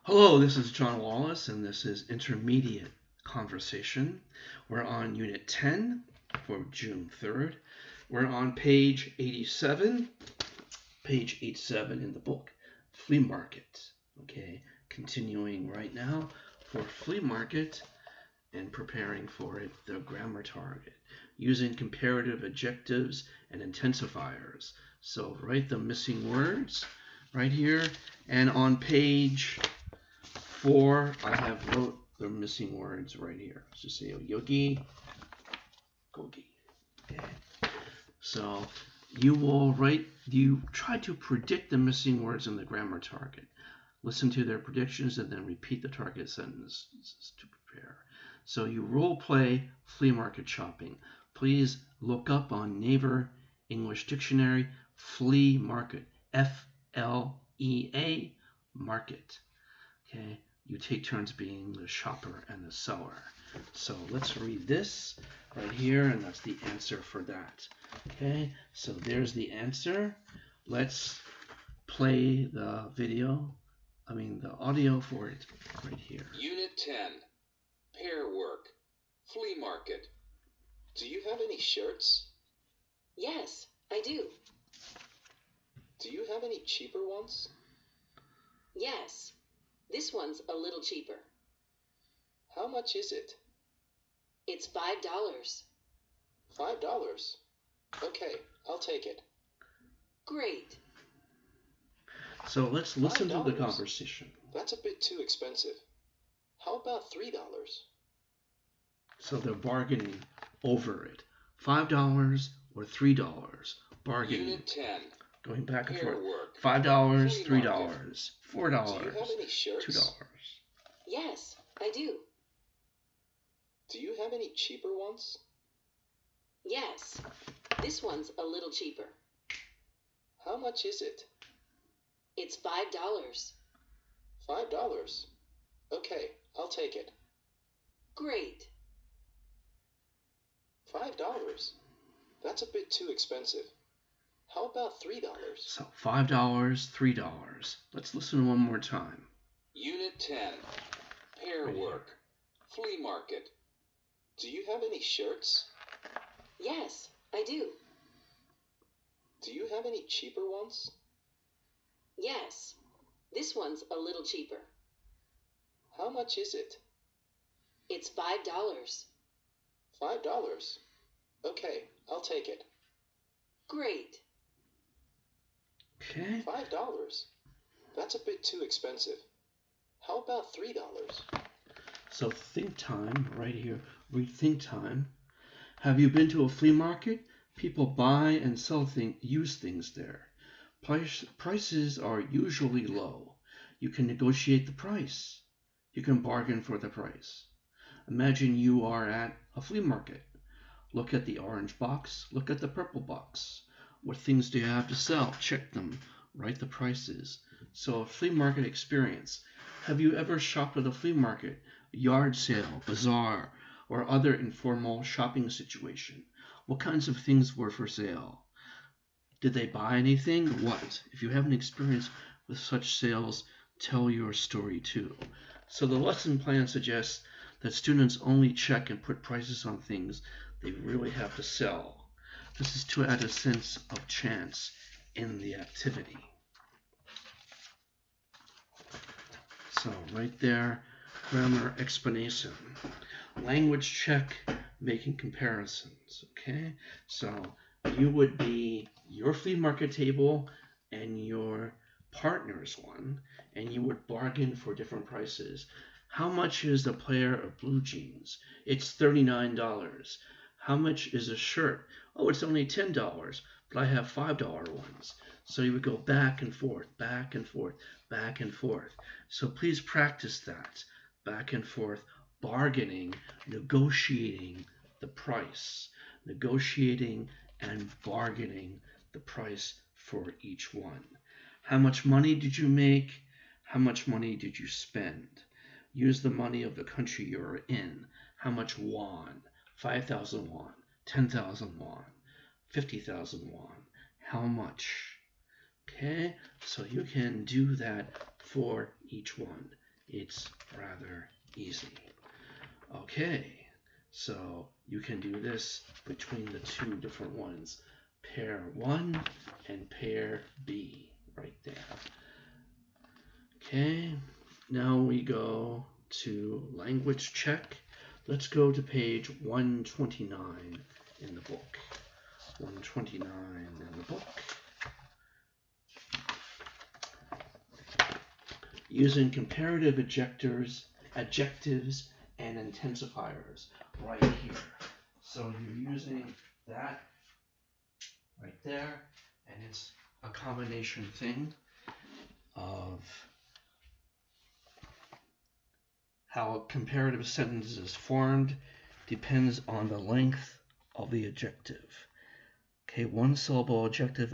Hello, this is John Wallace, and this is Intermediate Conversation. We're on Unit 10 for June 3rd. We're on page 87, in the book, Flea Market. Okay, continuing right now for Flea Market and preparing for it, the grammar target, using comparative adjectives and intensifiers. So write the missing words right here, and on page 4, I have wrote the missing words right here. So say yogi, gogi. Okay. So you try to predict the missing words in the grammar target. Listen to their predictions and then repeat the target sentences to prepare. So you role play flea market shopping. Please look up on Naver English Dictionary flea market, F-L-E-A market. Okay. You take turns being the shopper and the seller. So let's read this right here, and that's the answer for that. Okay, so there's the answer. Let's play the audio for it right here. Unit 10, Pair Work, Flea Market. Do you have any shirts? Yes, I do. Do you have any cheaper ones? Yes. This one's a little cheaper. How much is it? It's $5. $5? Okay, I'll take it. Great. So let's listen to the $5? conversation. That's a bit too expensive. How about $3? So they're bargaining over it. $5 or $3. Bargaining. Unit 10, Going back and Pair forth. Work, $5, Flea $3, Market. $4, Do you have any shirts? $2. Yes, I do. Do you have any cheaper ones? Yes. This one's a little cheaper. How much is it? It's $5. $5? Okay, I'll take it. Great. $5? That's a bit too expensive. How about $3? So $5, $3. Let's listen one more time. Unit 10, Pair Right here. Work, Flea Market. Do you have any shirts? Yes, I do. Do you have any cheaper ones? Yes. This one's a little cheaper. How much is it? It's $5. $5? Okay, I'll take it. Great. Okay. $5? That's a bit too expensive. How about $3? So think time right here. Read think time. Have you been to a flea market? People buy and sell use things there. Prices are usually low. You can negotiate the price. You can bargain for the price. Imagine you are at a flea market. Look at the orange box. Look at the purple box. What things do you have to sell? Check them. Write the prices. So a flea market experience. Have you ever shopped at a flea market, yard sale, bazaar, or other informal shopping situation? What kinds of things were for sale? Did they buy anything? What? If you have an experience with such sales, tell your story too. So the lesson plan suggests that students only check and put prices on things they really have to sell. This is to add a sense of chance in the activity. So right there, grammar explanation. Language check, making comparisons. Okay, so you would be your flea market table and your partner's one, and you would bargain for different prices. How much is a pair of blue jeans? It's $39. How much is a shirt? Oh, it's only $10, but I have $5 ones. So you would go back and forth, back and forth, back and forth. So please practice that. Back and forth, bargaining, negotiating the price. Negotiating and bargaining the price for each one. How much money did you make? How much money did you spend? Use the money of the country you're in. How much won? 5,000 won, 10,000 won, 50,000 won. How much? Okay, so you can do that for each one. It's rather easy. Okay, so you can do this between the two different ones, pair 1 and pair B, right there. Okay, now we go to language check. Let's go to page 129 in the book. 129 in the book. Using comparative adjectives and intensifiers right here. So you're using that right there, and it's a combination thing of how a comparative sentence is formed depends on the length of the adjective. Okay, one syllable adjective,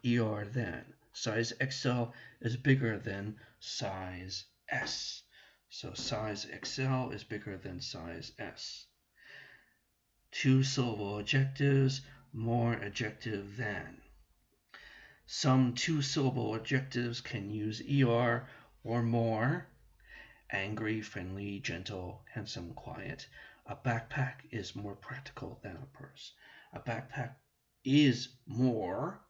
ER than. Size XL is bigger than size S. So size XL is bigger than size S. Two syllable adjectives, more adjective than. Some two syllable adjectives can use ER or more. Angry, friendly, gentle, handsome, quiet. A backpack is more practical than a purse. A backpack is more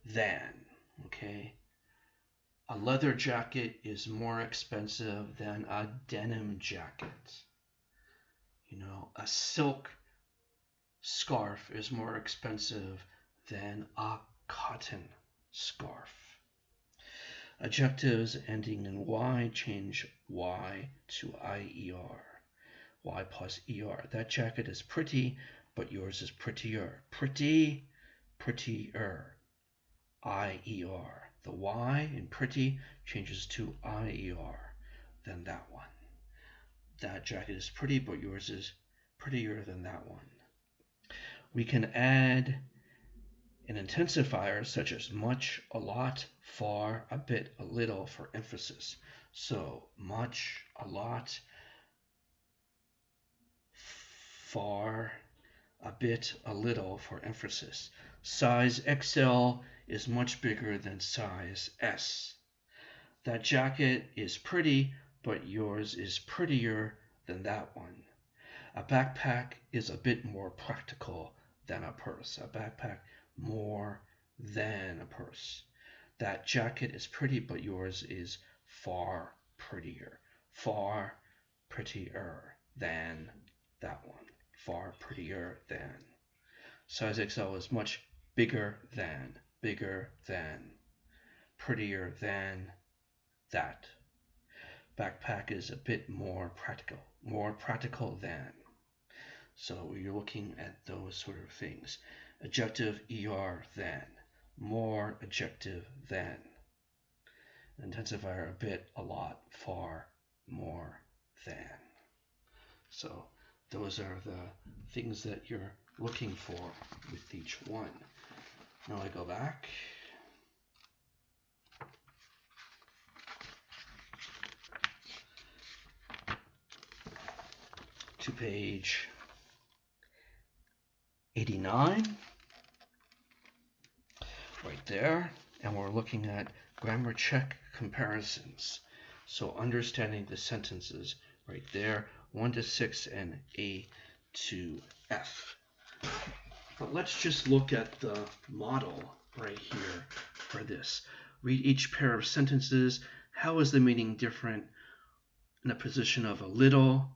than, okay? A leather jacket is more expensive than a denim jacket. You know, a silk scarf is more expensive than a cotton scarf. Adjectives ending in Y change Y to IER. Y plus ER. That jacket is pretty, but yours is prettier. Pretty, prettier. IER. The Y in pretty changes to IER. Then that one. That jacket is pretty, but yours is prettier than that one. We can add an intensifier such as much, a lot, far, a bit, a little for emphasis. So much, a lot, far, a bit, a little for emphasis. Size XL is much bigger than size S. That jacket is pretty, but yours is prettier than that one. A backpack is a bit more practical than a purse. A backpack more than a purse. That jacket is pretty, but yours is far prettier. Far prettier than that one. Far prettier than. Size XL is much bigger than, prettier than that. Backpack is a bit more practical than. So you're looking at those sort of things. Adjective ER than, more adjective than. Intensifier a bit, a lot, far, more than. So those are the things that you're looking for with each one. Now I go back. To page 89, right there, and we're looking at grammar check comparisons. So understanding the sentences right there, 1 to 6 and A to F. But let's just look at the model right here for this. Read each pair of sentences. How is the meaning different in a position of a little,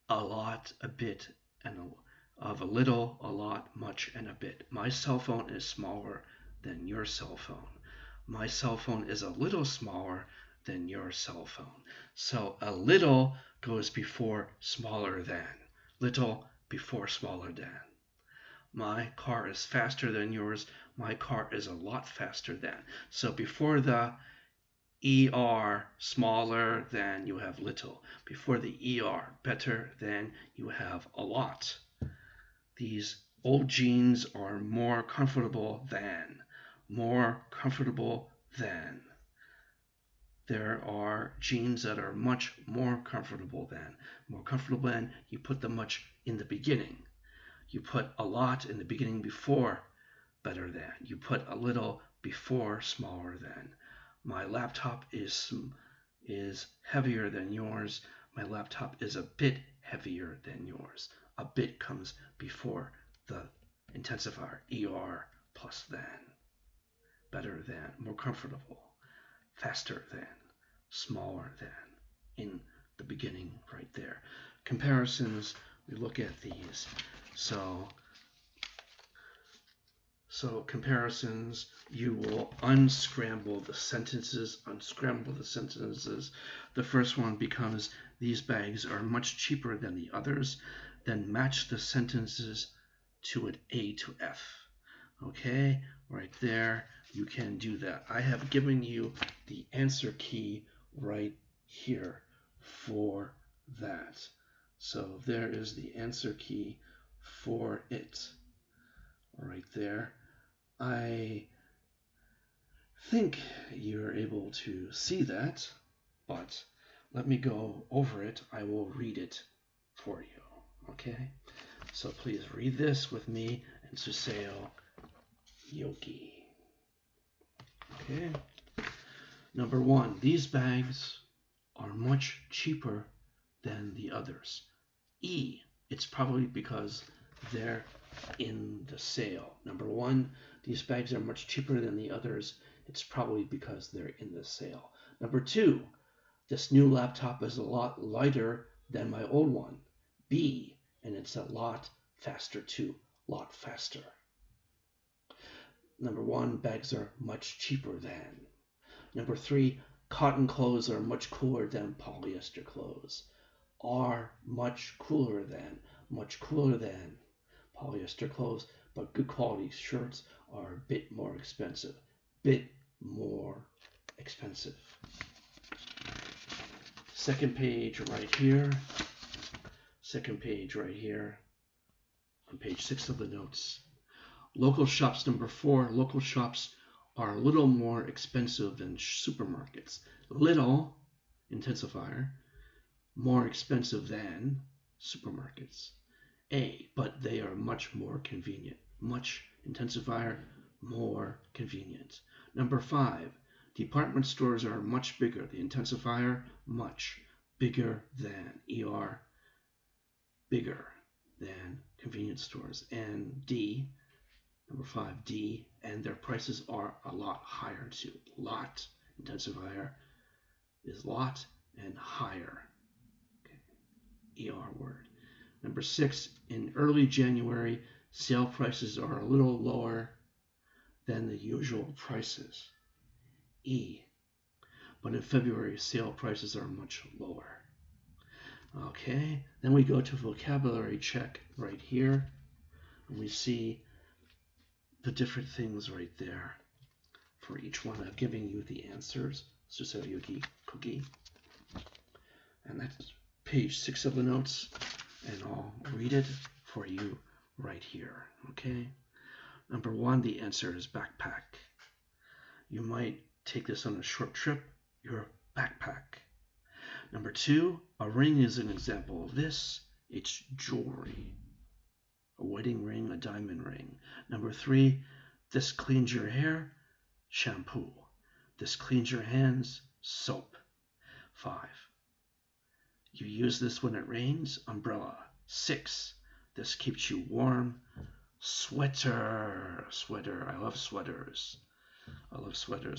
a lot, a bit, and of a little, a lot, much, and a bit. My cell phone is smaller than your cell phone. My cell phone is a little smaller than your cell phone. So a little goes before smaller than. Little before smaller than. My car is faster than yours. My car is a lot faster than. So before the ER, smaller than, you have little. Before the ER, better than, you have a lot. These old jeans are more comfortable than. More comfortable than. There are jeans that are much more comfortable than. More comfortable than, you put the much in the beginning. You put a lot in the beginning before better than. You put a little before smaller than. My laptop is is heavier than yours. My laptop is a bit heavier than yours. A bit comes before the intensifier, ER plus than, better than, more comfortable, faster than, smaller than, in the beginning right there. Comparisons, we look at these. So comparisons, you will unscramble the sentences. The first one becomes, these bags are much cheaper than the others. Then match the sentences to an A to F. Okay, right there, you can do that. I have given you the answer key right here for that. So there is the answer key for it right there. I think you're able to see that, but let me go over it. I will read it for you, okay? So please read this with me and Suseo Yogi. Okay. Number 1, these bags are much cheaper than the others. E, it's probably because they're in the sale. Number 1, these bags are much cheaper than the others. It's probably because they're in the sale. Number 2, this new laptop is a lot lighter than my old one. B, and it's a lot faster too. Lot faster. Number 1, bags are much cheaper than. Number 3, cotton clothes are much cooler than polyester clothes. Are much cooler than polyester clothes, but good quality shirts are a bit more expensive. Second page right here. On page 6 of the notes. Local shops, number 4. Local shops are a little more expensive than supermarkets. Little, intensifier, more expensive than supermarkets. A, but they are much more convenient. Much, intensifier, more convenient. Number 5, department stores are much bigger. The intensifier, much bigger than. ER, bigger than convenience stores. And D, number 5, D, and their prices are a lot higher too. Lot, intensifier, is lot and higher. Okay. ER word. Number 6, in early January, sale prices are a little lower than the usual prices. E, but in February, sale prices are much lower. Okay, then we go to vocabulary check right here, and we see the different things right there for each one. I'm giving you the answers. Susayuki Cookie. And that's page 6 of the notes, and I'll read it for you right here. Okay. Number 1, the answer is backpack. You might take this on a short trip. Your backpack. Number 2, a ring is an example of this. It's jewelry. A wedding ring, a diamond ring. Number 3, this cleans your hair. Shampoo. This cleans your hands. Soap. 5, you use this when it rains. Umbrella. 6, this keeps you warm. Sweater. Sweater. I love sweaters.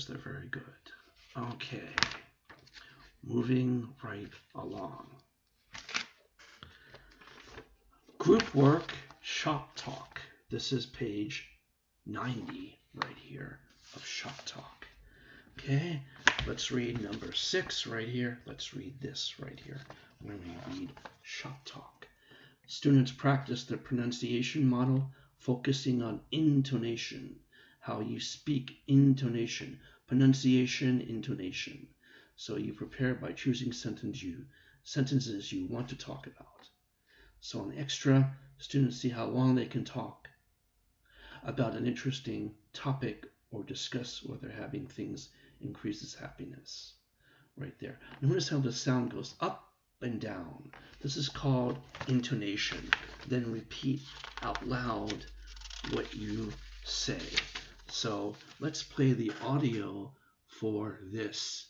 They're very good. Okay. Moving right along. Group work, shop talk. This is page 90 right here of shop talk. Okay, let's read number 6 right here. Let's read this right here when we read shop talk. Students practice the pronunciation model, focusing on intonation, how you speak, intonation, pronunciation, intonation. So you prepare by choosing sentences you want to talk about. So on extra, students see how long they can talk about an interesting topic or discuss whether having things increases happiness. Right there. Notice how the sound goes up and down. This is called intonation. Then repeat out loud what you say. So let's play the audio for this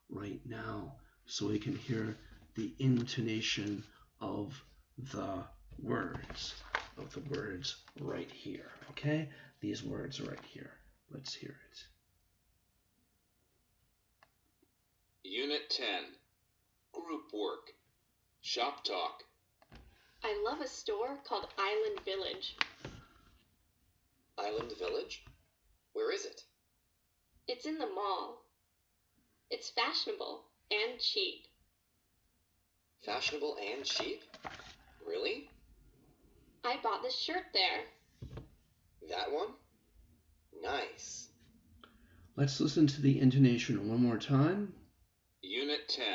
right now so we can hear the intonation of the words right here. Okay? These words right here. Let's hear it. Unit 10. Group work. Shop talk. I love a store called Island Village. Island Village? Where is it? It's in the mall. It's fashionable and cheap. Fashionable and cheap? Really? I bought this shirt there. That one? Nice. Let's listen to the intonation one more time. Unit 10.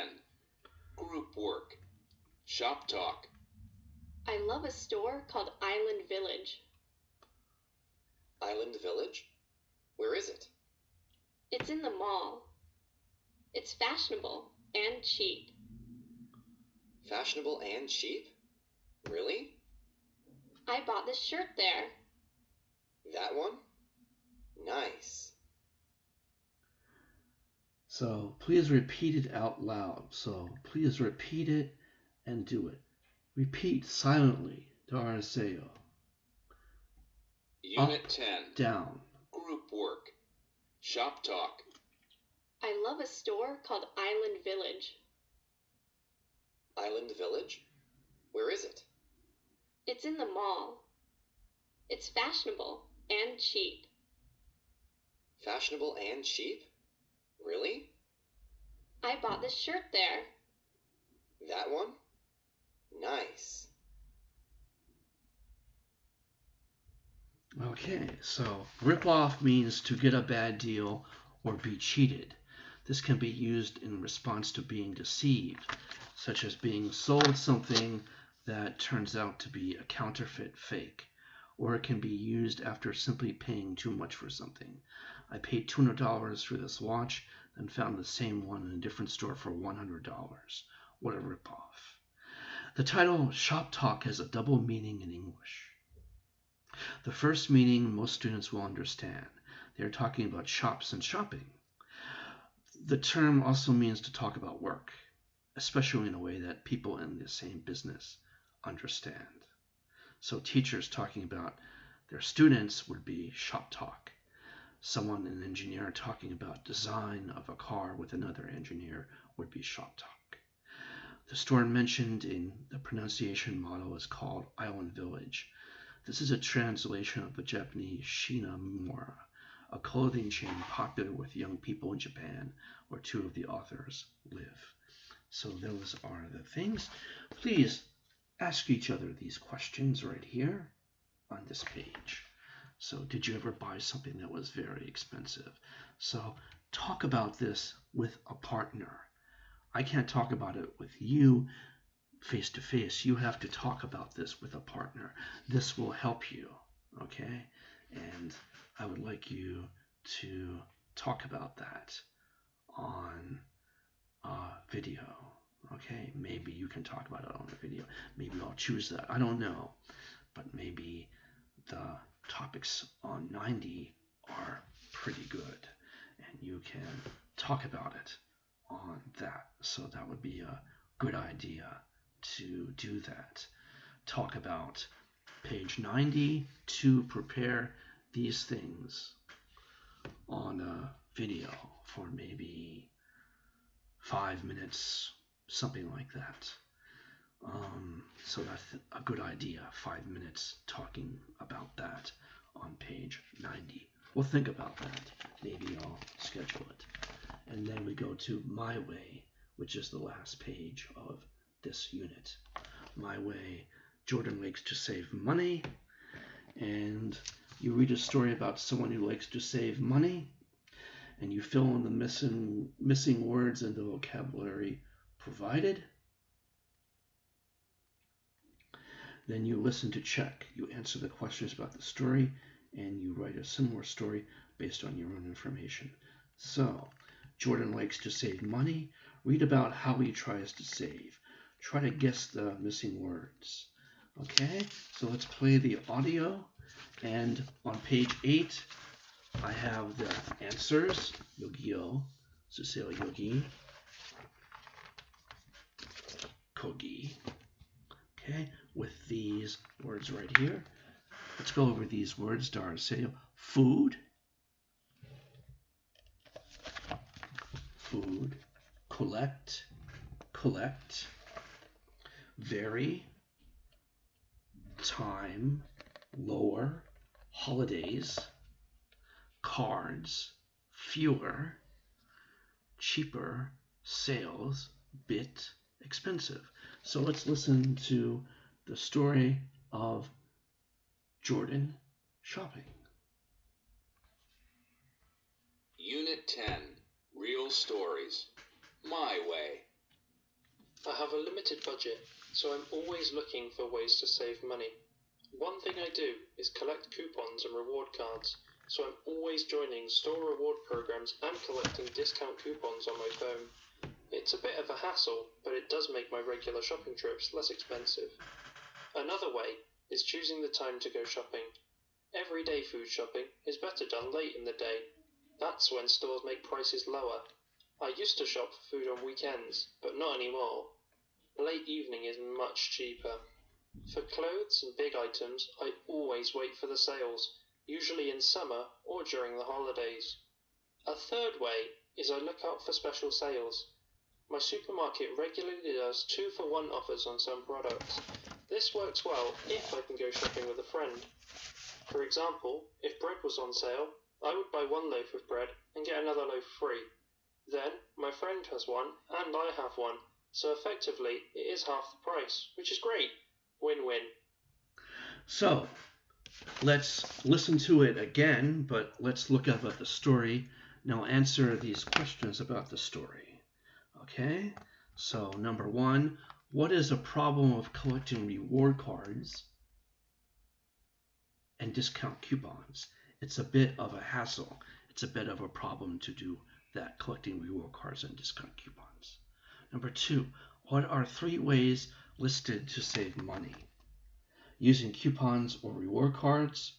Group work. Shop talk. I love a store called Island Village. Island Village? Where is it? It's in the mall. It's fashionable and cheap. Fashionable and cheap? Really? I bought this shirt there. That one? Nice. So please repeat it out loud. So please repeat it and do it. Repeat silently. Daraseo. Unit 10. Down. Group work. Shop talk. I love a store called Island Village. Island Village? Where is it? It's in the mall. It's fashionable and cheap. Fashionable and cheap? Really? I bought this shirt there. That one? Nice. Okay, so rip off means to get a bad deal or be cheated. This can be used in response to being deceived, such as being sold something that turns out to be a counterfeit fake. Or it can be used after simply paying too much for something. I paid $200 for this watch, then found the same one in a different store for $100. What a ripoff. The title Shop Talk has a double meaning in English. The first meaning most students will understand. They are talking about shops and shopping. The term also means to talk about work, especially in a way that people in the same business understand. So teachers talking about their students would be shop talk. Someone, an engineer, talking about design of a car with another engineer would be shop talk. The store mentioned in the pronunciation model is called Island Village. This is a translation of the Japanese Shinamura, a clothing chain popular with young people in Japan, where two of the authors live. So those are the things. Please ask each other these questions right here on this page. So did you ever buy something that was very expensive? So talk about this with a partner. I can't talk about it with you face to face. You have to talk about this with a partner. This will help you, okay? And I would like you to talk about that on video, okay? Maybe you can talk about it on a video. Maybe I'll choose that. I don't know. But maybe the topics on 90 are pretty good, and you can talk about it on that. So that would be a good idea to do that. Talk about page 90 to prepare these things on a video for maybe 5 minutes, something like that. So that's a good idea, 5 minutes talking about that on page 90. We'll think about that. Maybe I'll schedule it. And then we go to My Way, which is the last page of this unit. My Way, Jordan likes to save money. And you read a story about someone who likes to save money, and you fill in the missing words in the vocabulary provided. Then you listen to check. You answer the questions about the story, and you write a similar story based on your own information. So, Jordan likes to save money. Read about how he tries to save. Try to guess the missing words. Okay, so let's play the audio. And on page 8, I have the answers. Yogi-o, suseo yogi. kogi. Okay, with these words right here. Let's go over these words. Dara say food, food, collect, collect, vary, time, lower, holidays, cards, fewer, cheaper, sales, bit, expensive. So let's listen to the story of Jordan shopping. Unit 10, Real Stories. My way. I have a limited budget, so I'm always looking for ways to save money. One thing I do is collect coupons and reward cards, so I'm always joining store reward programs and collecting discount coupons on my phone. It's a bit of a hassle, but it does make my regular shopping trips less expensive. Another way is choosing the time to go shopping. Everyday food shopping is better done late in the day. That's when stores make prices lower. I used to shop for food on weekends, but not anymore. Late evening is much cheaper. For clothes and big items, I always wait for the sales, usually in summer or during the holidays. A third way is I look out for special sales. My supermarket regularly does 2-for-1 offers on some products. This works well if I can go shopping with a friend. For example, if bread was on sale, I would buy one loaf of bread and get another loaf free. Then, my friend has one and I have one, so effectively it is half the price, which is great. Win-win. So, let's listen to it again, but let's look up at the story. Now answer these questions about the story. Okay? So, number 1, what is a problem of collecting reward cards and discount coupons? It's a bit of a hassle. It's a bit of a problem to do that, collecting reward cards and discount coupons. Number 2, what are 3 ways listed to save money? Using coupons or reward cards,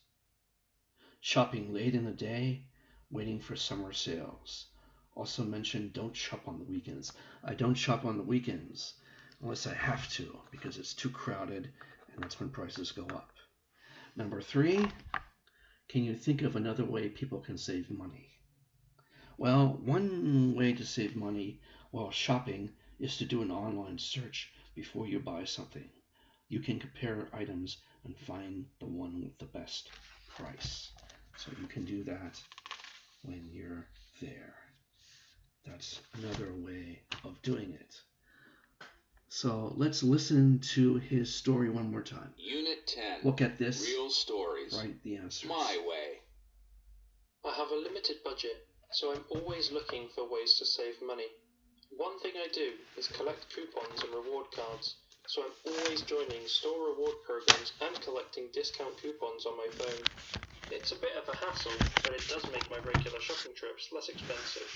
shopping late in the day, waiting for summer sales. Also mentioned don't shop on the weekends. I don't shop on the weekends unless I have to because it's too crowded and that's when prices go up. Number 3, can you think of another way people can save money? Well, one way to save money while shopping is to do an online search before you buy something. You can compare items and find the one with the best price. So you can do that when you're there. That's another way of doing it. So let's listen to his story one more time. Unit 10, Look at this. Real Stories. Write the answers. My way. I have a limited budget, so I'm always looking for ways to save money. One thing I do is collect coupons and reward cards, so I'm always joining store reward programs and collecting discount coupons on my phone. It's a bit of a hassle, but it does make my regular shopping trips less expensive.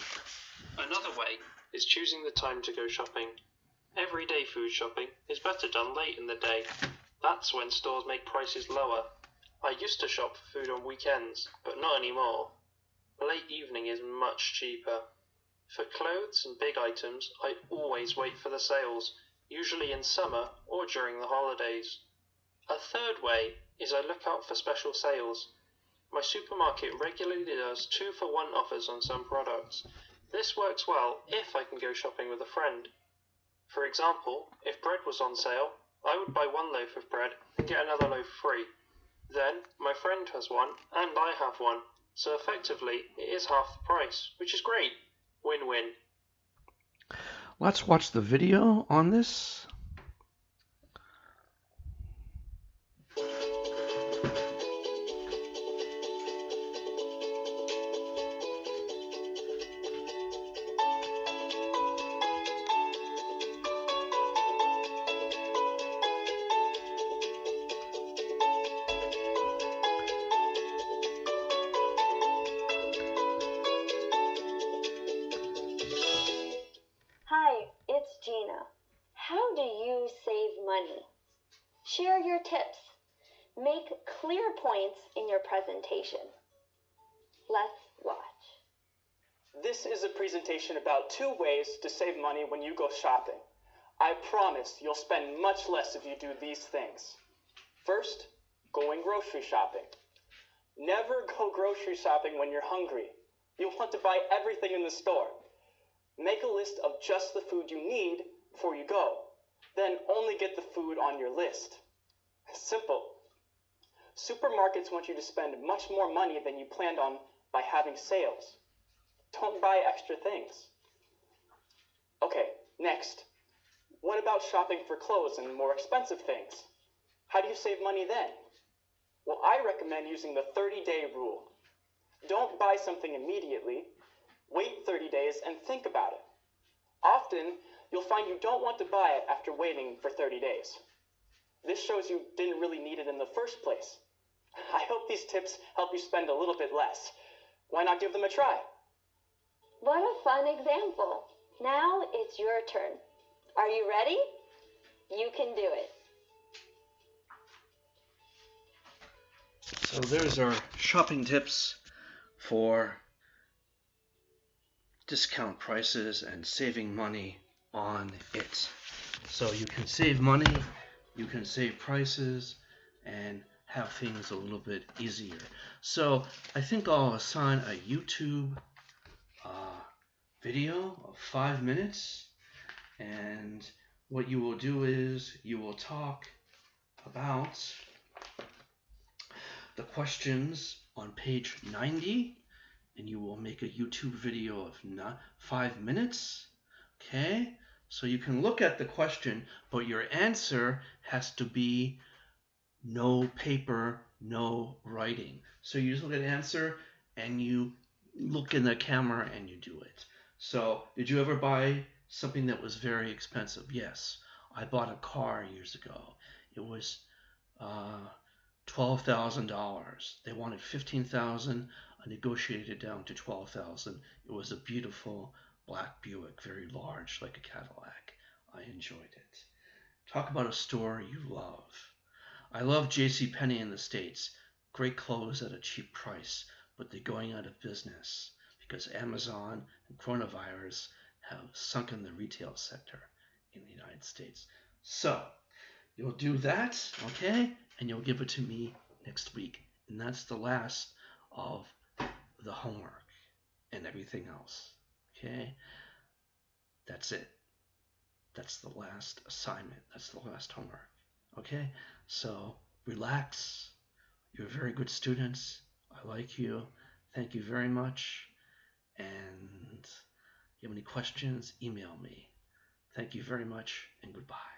Another way is choosing the time to go shopping. Everyday food shopping is better done late in the day. That's when stores make prices lower. I used to shop for food on weekends, but not anymore. Late evening is much cheaper. For clothes and big items, I always wait for the sales, usually in summer or during the holidays. A third way is I look out for special sales. My supermarket regularly does 2-for-1 offers on some products. This works well if I can go shopping with a friend. For example, if bread was on sale, I would buy one loaf of bread and get another loaf free. Then, my friend has one and I have one, so effectively it is half the price, which is great. Win-win. Let's watch the video on this. Hi, it's Gina. How do you save money? Share your tips. Make clear points in your presentation. Let's watch. This is a presentation about 2 ways to save money when you go shopping. I promise you'll spend much less if you do these things. First, going grocery shopping. Never go grocery shopping when you're hungry. You'll want to buy everything in the store. Make a list of just the food you need before you go. Then only get the food on your list. Simple. Supermarkets want you to spend much more money than you planned on by having sales. Don't buy extra things. Okay, next. What about shopping for clothes and more expensive things? How do you save money then? Well, I recommend using the 30-day rule. Don't buy something immediately. Wait 30 days and think about it. Often, you'll find you don't want to buy it after waiting for 30 days. This shows you didn't really need it in the first place. I hope these tips help you spend a little bit less. Why not give them a try? What a fun example. Now it's your turn. Are you ready? You can do it. So there's our shopping tips for discount prices and saving money on it. So you can save money, you can save prices, and have things a little bit easier. So I think I'll assign a YouTube video of 5 minutes, and what you will do is you will talk about the questions on page 90, and you will make a YouTube video of 5 minutes. Okay, so you can look at the question, but your answer has to be no paper, no writing. So you just look at the answer and you look in the camera and you do it. So did you ever buy something that was very expensive? Yes, I bought a car years ago. It was $12,000. They wanted $15,000. I negotiated it down to $12,000. It was a beautiful black Buick, very large, like a Cadillac. I enjoyed it. Talk about a store you love. I love JCPenney in the States. Great clothes at a cheap price, but they're going out of business because Amazon and coronavirus have sunken the retail sector in the United States. So you'll do that, okay? And you'll give it to me next week. And that's the last of the homework and everything else, okay? That's it. That's the last assignment. That's the last homework, okay? So relax. You're very good students. I like you. Thank you very much. And if you have any questions, email me. Thank you very much, and goodbye.